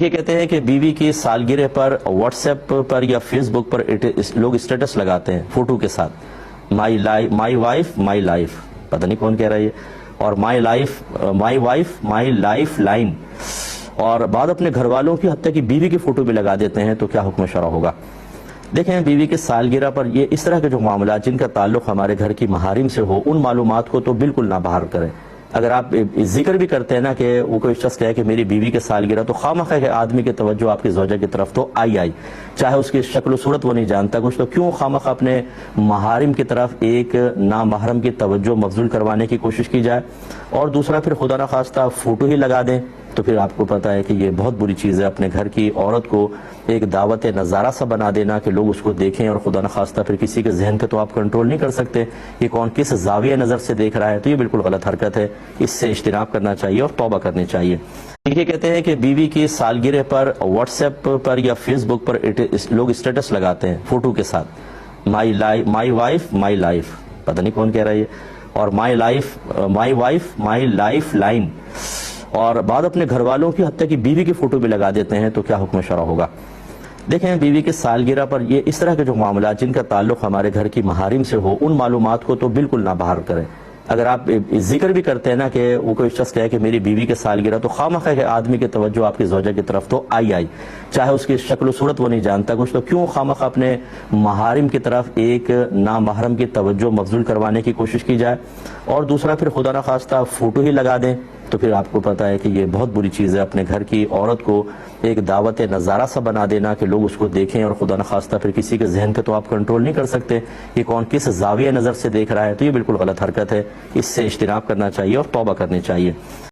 دیکھیے کہتے ہیں کہ بیوی کی سالگرہ پر واٹس ایپ پر یا فیس بک پر لوگ اسٹیٹس لگاتے ہیں فوٹو کے ساتھ، مائی وائف مائی لائف، پتہ نہیں کون کہہ رہا ہے یہ، اور my wife my life line, اور بعد اپنے گھر والوں کی حتیٰ کہ بیوی کی فوٹو بھی لگا دیتے ہیں، تو کیا حکم شرع ہوگا؟ دیکھیں، بیوی کے سالگرہ پر یہ اس طرح کے جو معاملات جن کا تعلق ہمارے گھر کی محارم سے ہو، ان معلومات کو تو بالکل نہ باہر کریں۔ اگر آپ ذکر بھی کرتے ہیں نا کہ وہ کوئی شخص کہے کہ میری بیوی کے سالگرہ، تو خواہ کہ آدمی کی توجہ آپ کی زوجہ کی طرف تو آئی، چاہے اس کی شکل و صورت وہ نہیں جانتا کچھ، تو کیوں خواہ اپنے محارم کی طرف ایک نامحرم کی توجہ مبذول کروانے کی کوشش کی جائے، اور دوسرا پھر خدا نخواستہ فوٹو ہی لگا دیں، تو پھر آپ کو پتہ ہے کہ یہ بہت بری چیز ہے۔ اپنے گھر کی عورت کو ایک دعوت نظارہ سا بنا دینا کہ لوگ اس کو دیکھیں، اور خدا نخواستہ پھر کسی کے ذہن پہ تو آپ کنٹرول نہیں کر سکتے کہ کون کس زاویہ نظر سے دیکھ رہا ہے، تو یہ بالکل غلط حرکت ہے، اس سے اجتناب کرنا چاہیے اور توبہ کرنی چاہیے۔ یہ کہتے ہیں کہ بیوی کی سالگرہ پر واٹس ایپ پر یا فیس بک پر لوگ اسٹیٹس لگاتے ہیں فوٹو کے ساتھ، مائی وائف مائی لائف، پتہ نہیں کون کہہ رہا ہے یہ، اور my wife my life line, اور بعد اپنے گھر والوں کی حتیٰ کہ بیوی کی فوٹو بھی لگا دیتے ہیں، تو کیا حکم شرع ہوگا؟ دیکھیں، بیوی کے سالگرہ پر یہ اس طرح کے جو معاملات جن کا تعلق ہمارے گھر کی محارم سے ہو، ان معلومات کو تو بالکل نہ باہر کریں۔ اگر آپ ذکر بھی کرتے ہیں نا کہ وہ کوئی شخص کہے کہ میری بیوی کے سالگرہ، تو خواہ کہ آدمی کی توجہ آپ کی زوجہ کی طرف تو آئی، چاہے اس کی شکل و صورت وہ نہیں جانتا کچھ، تو کیوں خواہ اپنے محارم کی طرف ایک نامحرم کی توجہ مبذول کروانے کی کوشش کی جائے، اور دوسرا پھر خدا نخواستہ فوٹو ہی لگا دیں، تو پھر آپ کو پتہ ہے کہ یہ بہت بری چیز ہے۔ اپنے گھر کی عورت کو ایک دعوت نظارہ سا بنا دینا کہ لوگ اس کو دیکھیں، اور خدا نخواستہ پھر کسی کے ذہن پہ تو آپ کنٹرول نہیں کر سکتے کہ کون کس زاویہ نظر سے دیکھ رہا ہے، تو یہ بالکل غلط حرکت ہے، اس سے اجتناب کرنا چاہیے اور توبہ کرنی چاہیے۔